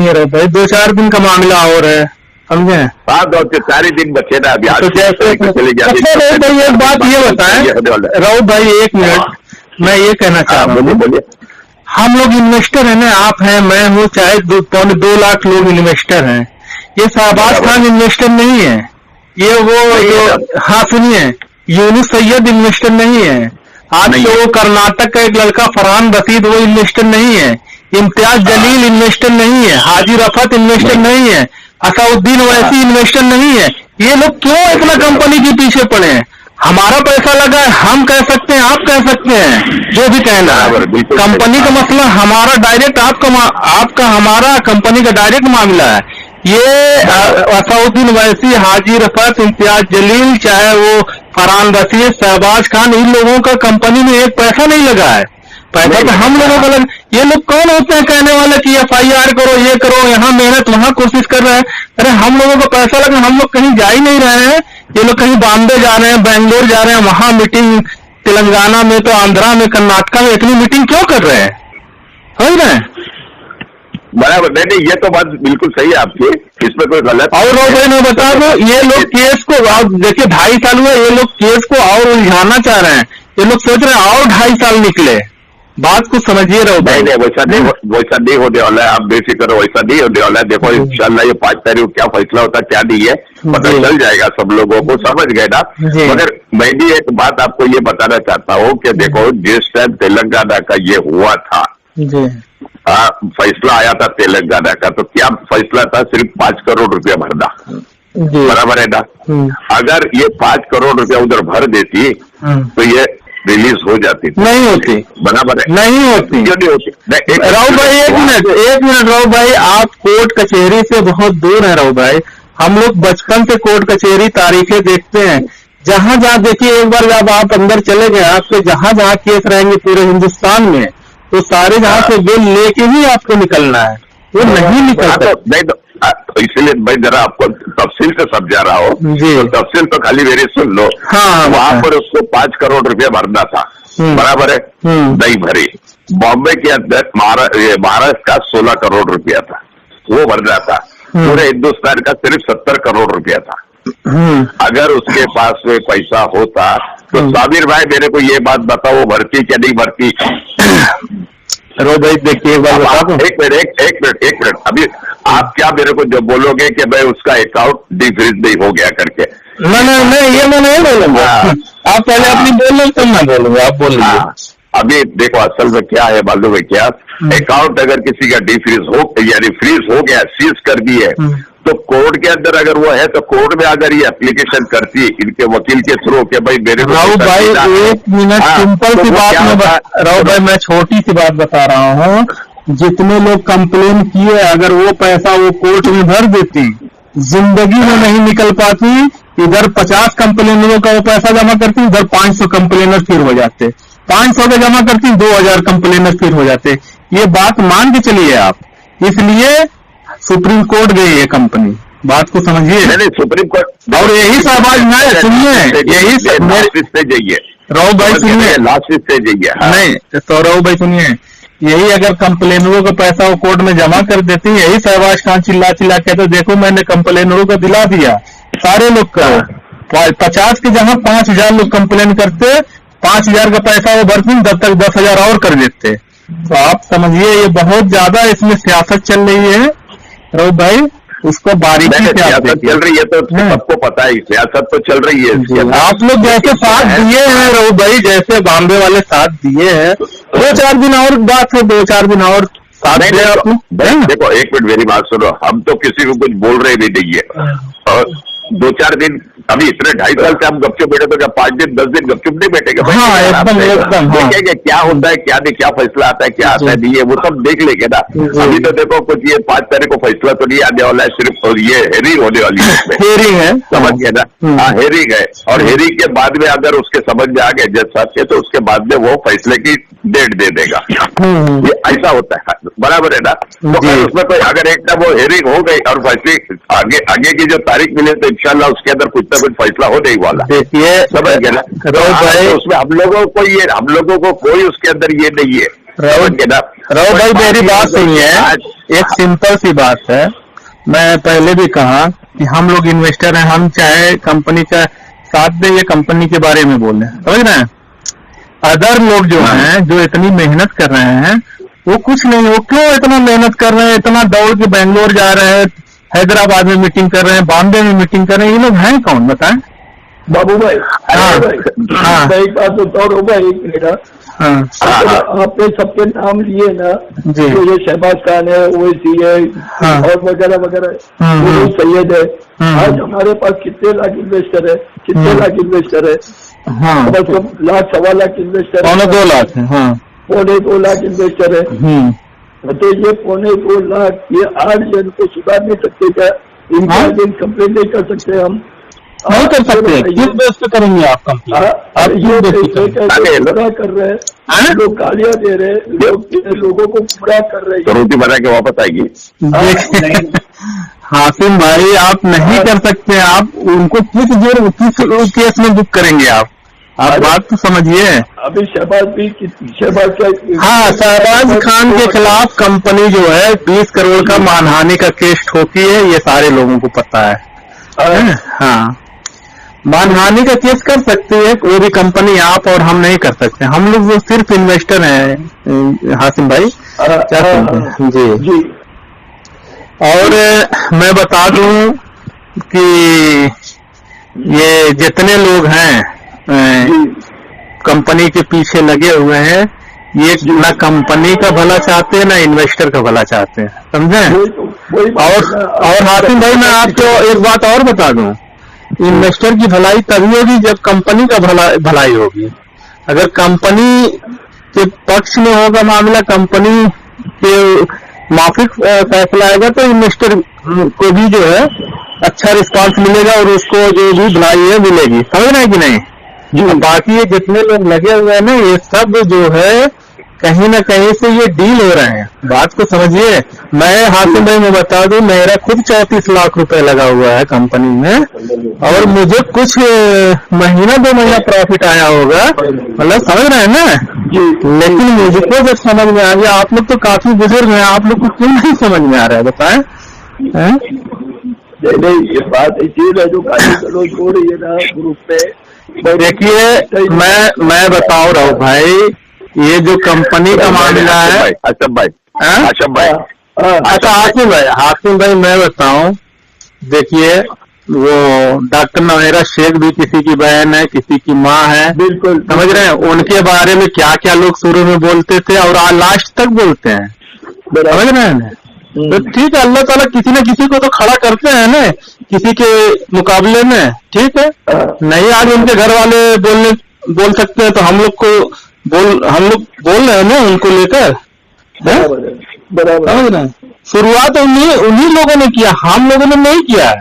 है राहुल भाई, 2-4 दिन का मामला और है, समझे। हाँ, 4 दिन बचे ना अभी, आज तो जैसे चले गया। राहुल भाई एक बात ये बताएं, राहुल भाई 1 मिनट, मैं ये कहना चाह रहा हूँ, बोलिए। हम लोग इन्वेस्टर है ना, आप हैं, मैं हूँ, चाहे 2.2 लाख लोग इन्वेस्टर हैं। ये शहबाज खान इन्वेस्टर नहीं है, ये वो जो, हाँ सुनिए, यूनुस सैयद इन्वेस्टर नहीं है, आज तो वो कर्नाटक का एक लड़का फरहान रशीद वो इन्वेस्टर नहीं है, इम्तियाज जलील इन्वेस्टर नहीं है, हाजी रफत इन्वेस्टर नहीं है, असाउद्दीन वैसी इन्वेस्टर नहीं है। ये लोग क्यों इतना कंपनी के पीछे पड़े हैं? हमारा पैसा लगा है, हम कह सकते हैं, आप कह सकते हैं, जो भी कहना है। कंपनी का मसला हमारा डायरेक्ट, आपका हमारा कंपनी का डायरेक्ट मामला है। ये असाउद्दीन वैसी, हाजी रफत, इम्तियाज जलील, चाहे वो फरहान रशीद, शहबाज खान, इन लोगों का कंपनी में एक पैसा नहीं लगा है। पैसा तो हम लोगों का लगा। ये लोग कौन होते हैं कहने वाले कि FIR करो, ये करो, यहाँ मेहनत, वहाँ कोशिश कर रहे हैं। अरे हम लोगों का पैसा लगा, हम लोग कहीं जा ही नहीं रहे हैं। ये लोग कहीं बॉम्बे जा रहे हैं, बेंगलोर जा रहे हैं, वहाँ मीटिंग, तेलंगाना में तो, आंध्रा में, कर्नाटका में इतनी मीटिंग क्यों कर रहे हैं? समझ रहे हैं? बराबर, नहीं, ये तो बात बिल्कुल सही है आपकी, इसमें कोई गलत। और राहुल भाई मैं बता दूं, ये लोग केस को, देखिए 2.5 साल हुआ, ये लोग केस को और उलझाना चाह रहे हैं। ये लोग सोच रहे हैं और 2.5 साल निकले। बात को समझिए राहुल भाई। नहीं, वैसा नहीं होने वाला है, आप बेफिक्र हो, वैसा नहीं होने वाला है। देखो इंशाल्लाह ये 5 तारीख को क्या फैसला होता है, क्या नहीं है, पता चल जाएगा, सब लोगों को, समझ गए ना। मगर मैं भी एक बात आपको ये बताना चाहता हूँ कि देखो, जिस टाइम तेलंगाना का ये हुआ था, फैसला आया था तेलंगाना का, तो क्या फैसला था? सिर्फ 5 करोड़ रुपया भरना, बराबर है ना। अगर ये 5 करोड़ रुपया उधर भर देती तो ये रिलीज हो जाती थी। नहीं होती, बराबर है, नहीं होती। क्यों नहीं होती? राहुल भाई एक मिनट राहुल भाई, आप कोर्ट कचहरी से बहुत दूर है राहुल भाई। हम लोग बचपन से कोर्ट कचहरी तारीखें देखते हैं, जहां जहां देखिए, एक बार जब आप अंदर चले गए, आपके जहां जहां केस रहेंगे पूरे हिंदुस्तान में, तो सारे जहां से बिल लेके ही आपको निकलना है, वो नहीं निकलता। तो इसलिए मैं जरा आपको तफसील से समझा रहा हूँ, तो तफसील तो खाली मेरी सुन लो। वहां पर उसको 5 करोड़ रुपया भरना था, बराबर है, नहीं भरी। बॉम्बे के अंदर महाराष्ट्र का 16 करोड़ रुपया था, वो भरना था। पूरे हिंदुस्तान का सिर्फ 70 करोड़ रुपया था। अगर उसके पास में पैसा होता तो साबिर भाई मेरे को ये बात बताओ, वो भरती क्या नहीं भरती? रो भाई देखिए, एक मिनट, अभी आप क्या मेरे को जो बोलोगे कि भाई उसका अकाउंट डिफ्रीज नहीं हो गया करके? नहीं, ये मैं नहीं बोलूंगा। आप पहले अपनी बोल लो, तो मैं बोलूंगा, आप बोल लीजिए। अभी देखो असल में क्या है मालूम है क्या? अकाउंट अगर किसी का डिफ्रीज हो, यानी फ्रीज हो गया, सीज कर दिए, तो कोर्ट के अंदर अगर वो है तो कोर्ट में अगर ये एप्लीकेशन करती इनके वकील के थ्रू कि भाई मेरे को, राहुल भाई 1 मिनट, सिंपल सी बात में राहुल भाई मैं छोटी सी बात बता रहा हूँ। जितने लोग कंप्लेन किए, अगर वो पैसा वो कोर्ट में भर देती, जिंदगी में नहीं निकल पाती। इधर 50 कंप्लेनरों का वो पैसा जमा करती, उधर 500 कंप्लेनर फिर हो जाते, 500 का जमा करती, 2000 कंप्लेनर फिर हो जाते। ये बात मान के चलिए आप, इसलिए सुप्रीम कोर्ट गई है कंपनी, बात को समझिए। नहीं, सुप्रीम कोर्ट, और यही शहबाज में सुनिए, यही जाइए राहुल भाई सुनिए, लास्ट से जाइए। नहीं तो राहुल भाई सुनिए, यही अगर कंप्लेनरों का पैसा वो कोर्ट में जमा कर देती, यही शहबाज खान चिल्ला कहते देखो मैंने कंप्लेनरों को दिला दिया, सारे लोग करो। 50 के जहां 5000 लोग कंप्लेन करते, 5000 का पैसा वो भरती, तब तक 10,000 और कर देते। तो आप समझिए ये बहुत ज्यादा इसमें सियासत चल रही है राहुल भाई, उसको बारीकी से सियासत चल रही है, तो सबको पता है सियासत तो चल रही है। आप लोग जैसे साथ दिए हैं राहुल भाई, जैसे बॉम्बे वाले साथ दिए हैं, 2-4 दिन और बात है, 2-4 दिन और साथ दिए आप लोग। देखो 1 मिनट मेरी बात सुनो, हम तो किसी को कुछ बोल रहे भी नहीं है, और 2-4 दिन अभी इतने 2.5 साल से हम गपचुप बैठे, तो क्या 5 दिन 10 दिन गपचुप नहीं बैठेंगे? एकदम देखेंगे क्या होता है, क्या नहीं, क्या फैसला आता है, क्या आता है नहीं है, वो सब देख लेंगे ना। अभी तो देखो कुछ ये 5 तारीख को फैसला तो नहीं आने वाला है, सिर्फ ये हेयरिंग होने वाली है, हेयरिंग है, समझ गए ना? हाँ, हेयरिंग है, और हेयरिंग के बाद में अगर उसके समझ में आ गए जज साहब के, तो उसके बाद में वो फैसले की डेट दे देगा। ये ऐसा होता है, बराबर है ना? तो उसमें कोई अगर एक टाइम वो हेयरिंग हो गई और फैसले आगे की जो तारीख मिले, तो इंशाल्लाह उसके अंदर कुछ ना कुछ फैसला हो नहीं वाला। देखिए समझ गए ना? तो उसमें हम लोगों को कोई उसके अंदर ये नहीं है, समझ गए ना? राव भाई मेरी बात सुनिए, एक सिंपल सी बात है। मैं पहले भी कहा कि हम लोग इन्वेस्टर हैं, हम चाहे कंपनी का साथ दें या कंपनी के बारे में बोले, समझ रहे हैं। अदर लोग जो हैं, जो इतनी मेहनत कर रहे हैं, वो कुछ नहीं, वो क्यों इतना मेहनत कर रहे हैं, इतना दौड़ के बेंगलोर जा रहे हैं, हैदराबाद में मीटिंग कर रहे हैं, बॉम्बे में मीटिंग कर रहे हैं, ये लोग हैं कौन बताएं? बाबू भाई, हाँ, मैं एक बात बताओ रो भाई, एक मिनट। आपने सबके नाम लिए ना, तो ये शहबाज खान है, ओवैसी है, और वगैरह वगैरह, वो सैयद है। आज हमारे पास कितने लाख इन्वेस्टर है, कितने लाख इन्वेस्टर है? मतलब लाख सवा लाख इन्वेस्टर है, 2 लाख है, पौने 2 लाख इन्वेस्टर है। तो ये पौने 2 लाख, ये 8 जन को सुधार नहीं सकते क्या? इनका कंप्लेन नहीं कर सकते हम? नहीं कर सकते। किस बेस पे करेंगे आप कंप्लेन? आप ये पूरा कर रहे हैं, लोग गालियां दे रहे हैं, लोगों को पूरा कर रहे हैं। तो रोटी बना के वापस आएगी। हासिम भाई, आप नहीं कर सकते। आप उनको किस केस में बुक करेंगे आप बात तो समझिए। अभी शहबाज शहबाज खान के खिलाफ कंपनी जो है 20 करोड़ का मानहानि का केस ठोकी है, ये सारे लोगों को पता है। हाँ, मानहानि का केस कर सकती है कोई भी कंपनी, आप और हम नहीं कर सकते। हम लोग जो सिर्फ इन्वेस्टर हैं हासिम भाई, क्या जी। और मैं बता दूं कि ये जितने लोग हैं कंपनी के पीछे लगे हुए हैं, ये ना कंपनी का भला चाहते हैं, ना इन्वेस्टर का भला चाहते हैं, समझे। और हासिम भाई, मैं आपको एक बात और बता दूं, इन्वेस्टर की भलाई तभी होगी जब कंपनी का भलाई होगी। अगर कंपनी के पक्ष में होगा मामला, कंपनी के माफिक फैसला आएगा, तो इन्वेस्टर को भी जो है अच्छा रिस्पांस मिलेगा और उसको जो भी भलाई है मिलेगी, समझ रहे हैं कि नहीं जी। बाकी ये जितने लोग लगे हुए हैं ना, ये सब जो है कहीं ना कहीं से ये डील हो रहे हैं, बात को समझिए। मैं हासिम भाई में बता दूं, मेरा खुद 34 लाख रुपए लगा हुआ है कंपनी में, और मुझे कुछ महीना 2 महीना प्रॉफिट आया होगा, मतलब समझ रहे हैं ना जी। लेकिन मुझको जब समझ में आ गया, आप लोग तो काफी बुजुर्ग हैं, आप लोग को क्यों नहीं समझ में आ रहा है बताएं? नहीं, ये बात ऐसी है जो गाली गलौज हो रही है ना ग्रुप पे। देखिए, मैं बताऊं राव भाई, ये जो कंपनी का मामला है, अच्छा भाई, अच्छा हासिम भाई मैं बताऊं, देखिए वो डॉक्टर नowherashaikh भी किसी की बहन है, किसी की माँ है, बिल्कुल समझ रहे हैं। उनके बारे में क्या क्या लोग शुरू में बोलते थे और आज लास्ट तक बोलते हैं, समझ रहे हैं। तो ठीक है, अल्लाह ताला किसी न किसी को तो खड़ा करते हैं ना, किसी के मुकाबले में, ठीक है। नहीं आज उनके घर वाले बोल सकते हैं, तो हम लोग बोल रहे हैं ना उनको लेकर, समझ रहे हैं। शुरुआत उन्हीं लोगों ने किया, हम लोगों ने नहीं किया है,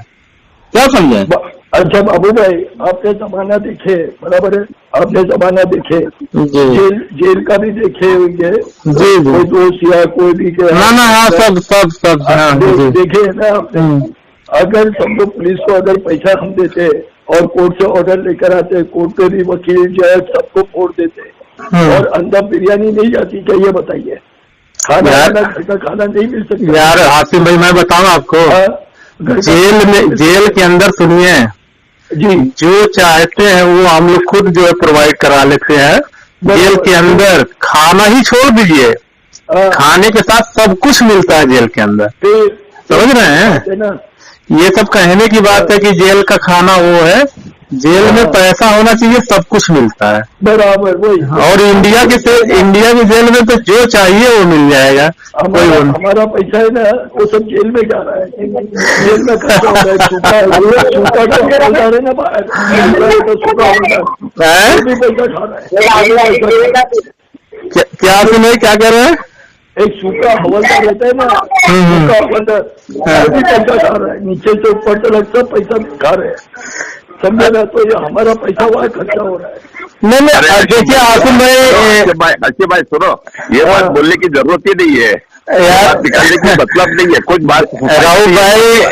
क्या समझे। अच्छा बाबू भाई, आपने जमाना देखे, बराबर है, आपने जमाना देखे, जेल का भी देखे होंगे जी, कोई दोस्त या कोई भी हाँ, सब देखे है ना आपने। अगर समझो पुलिस को अगर पैसा हम देते और कोर्ट से ऑर्डर लेकर आते, कोर्ट पे भी वकील जज सबको फोड़ देते, और अंदर बिरयानी नहीं जाती क्या, ये बताइए। खाना घर का खाना नहीं मिल सकता यार हासिम भाई, मैं बताऊं आपको, जेल के अंदर सुनिए जी, जो चाहते हैं वो हम लोग खुद जो है प्रोवाइड करा लेते हैं। जेल के अंदर खाना ही छोड़ दीजिए, खाने के साथ सब कुछ मिलता है जेल के अंदर, समझ रहे हैं। ये सब कहने की बात है कि जेल का खाना वो है, जेल में पैसा होना चाहिए, सब कुछ मिलता है, बराबर वही। और इंडिया के जेल में तो जो चाहिए वो मिल जाएगा। हमारा पैसा है ना, वो सब जेल में जा रहा है, जेल में खर्चा हो रहा है, सूखा है ना बाहर, पैसा खा रहा है। क्या सुने, क्या कर रहे हैं? एक सूखा हवलदार रहता है ना, सूखा हवलदार भी पैसा खा रहा है, नीचे से ऊपर तक सब पैसा खा रहे हैं, समझे ना। तो ये हमारा पैसा वहाँ खर्चा हो रहा है। नहीं, देखिए आसिम भाई सुनो, ये बात बोलने की जरूरत ही नहीं है यार, निकालने की मतलब नहीं है कुछ बात।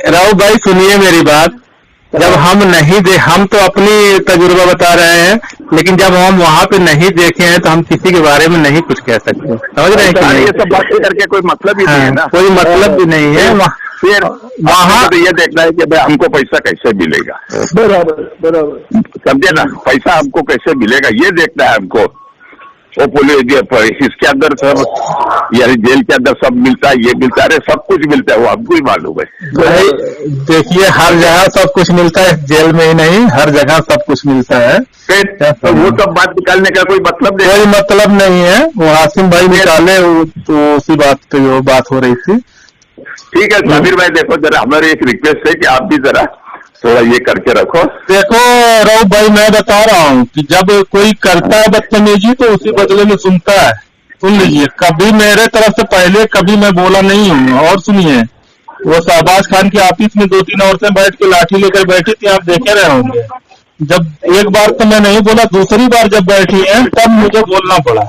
राव भाई सुनिए मेरी बात, जब हम नहीं दे, हम तो अपनी तजुर्बा बता रहे हैं, लेकिन जब हम वहाँ पे नहीं देखे हैं तो हम किसी के बारे में नहीं कुछ कह सकते, समझ रहे हैं कि नहीं? ये सब बातें करके कोई मतलब ही नहीं है ना, कोई मतलब भी नहीं है। फिर वहाँ तो ये देखना है कि भाई हमको पैसा कैसे मिलेगा, बराबर समझे ना, पैसा हमको कैसे मिलेगा ये देखना है हमको। वो पुलिस इसके अंदर सब, यानी जेल के अंदर सब मिलता है, ये मिलता है, सब कुछ मिलता है, वो हमको ही मालूम है। भाई देखिए, हर जगह सब कुछ मिलता है, जेल में ही नहीं, हर जगह सब कुछ मिलता है। तो वो सब बात निकालने का कोई मतलब नहीं, कोई मतलब नहीं है। वो हासिम भाई निकाले तो उसी बात पे वो बात हो रही थी। ठीक है साबिर भाई, देखो जरा हमारी एक रिक्वेस्ट है कि आप भी जरा थोड़ा ये करके रखो। देखो राव भाई, मैं बता रहा हूँ कि जब कोई करता है बदतमीजी तो उसी बदले में सुनता है। सुन लीजिए, कभी मेरे तरफ से पहले कभी मैं बोला नहीं हूँ। और सुनिए, वो शहबाज खान के ऑफिस में 2-3 औरतें बैठ के लाठी लेकर बैठी थी, आप देखे रहे होंगे। जब एक बार तो मैं नहीं बोला, दूसरी बार जब बैठी है तब मुझे बोलना पड़ा।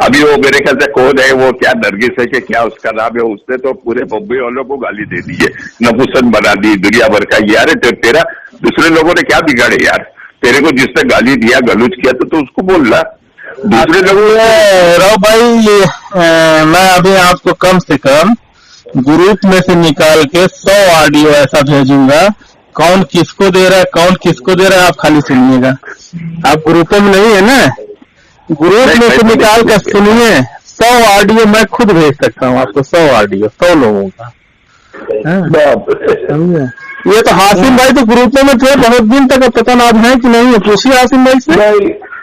अभी वो मेरे ख्याल से कौन है, वो क्या नरगिस है कि क्या उसका नाम है, उसने तो पूरे बम्बई वालों को गाली दे दी है, नपुंसक बना दी दुनिया भर का। यार तेरा दूसरे लोगों ने क्या बिगाड़े यार, तेरे को जिसने गाली दिया, गलूज किया तो उसको बोलना। दूसरे लोगों राव भाई, मैं अभी आपको कम से कम ग्रुप में से निकाल के 100 ऑडियो ऐसा भेजूंगा, कौन किसको दे रहा है, कौन किसको दे रहा है, आप खाली सुनिएगा। आप ग्रुपों में नहीं है ना, ग्रुप में से निकाल कर सुनिए। 100 ऑडियो मैं खुद भेज सकता हूँ आपको, 100 ऑडियो 100 लोगों का। ये तो हासिम भाई तो ग्रुपों में थे बहुत दिन तक, पता ना अब है कि नहीं है, पूछिए हासिम भाई से।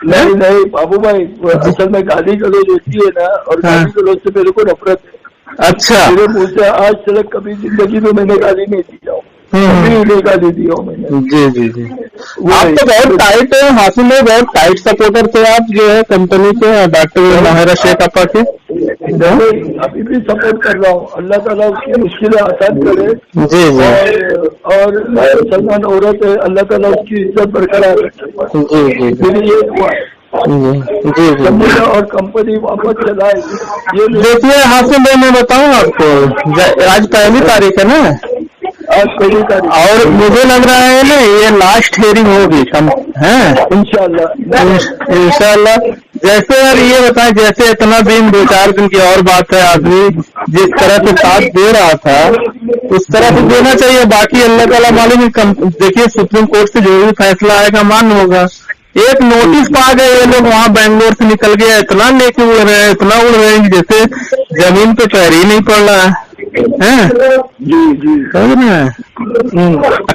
नहीं बाबू भाई, असल में गाली गलौज होती है ना, और गाली गलौज से मेरे को नफरत है। अच्छा, मेरे मुँह से आज तक कभी जिंदगी में मैंने गाली नहीं दी हूँ, कभी गाली दी हूँ मैंने। जी। आप तो बहुत टाइट है हासिम भाई, बहुत टाइट सपोर्टर थे आप जो है कंपनी के, डॉक्टर नौहराशाइख आपा के। अभी भी सपोर्ट कर रहा हूँ। अल्लाह ताला उसकी मुश्किलें आसान करे। जी। और मुसलमान औरत है, अल्लाह ताला उसकी इज्जत बरकरार रखे। मेरी ये दुआ है। जी। और कंपनी वापस चलाए। ये देखिए हासिम भाई, मैं बताऊँ आपको, आज 1 तारीख है ना, आज 1 तारीख, और मुझे लग रहा है ना ये लास्ट हियरिंग होगी है इंशाल्लाह। जैसे यार ये बताएं, जैसे इतना दिन 2-4 दिन की और बात है, आदमी जिस तरह से साथ दे रहा था उस तरह से देना चाहिए। बाकी अल्लाह ताला मालूम है, देखिए सुप्रीम कोर्ट से जो भी फैसला आएगा मान्य होगा। एक नोटिस पा गए ये लोग, वहाँ बेंगलोर से निकल गया, इतना लेके उड़ रहे हैं, इतना उड़ रहे हैं कि जैसे जमीन पे पैर ही नहीं पड़ रहा है। जी समझ रहे हैं।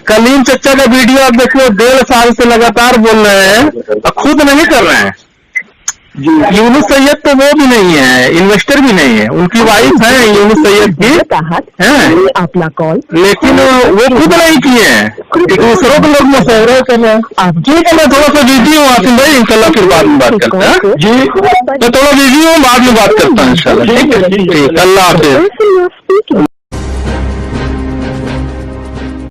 कलीम चचा का वीडियो आप देखो, 1.5 साल से लगातार बोल रहे हैं, खुद नहीं कर रहे हैं। यूनुस सैयद तो वो भी नहीं है, इन्वेस्टर भी नहीं है, उनकी वाइफ है यूनुस सैयद की, लेकिन वो खुद नहीं किए हैं, दूसरों को लोग मशवरा कर रहे हैं। ठीक है, मैं थोड़ा सा बिजी हूँ आसिम भाई, इंशाल्लाह फिर बाद में बात करते हैं। जी, मैं थोड़ा बिजी हूँ, बाद में बात करता हूँ इंशाल्लाह। ठीक है, अल्लाह हाफिज।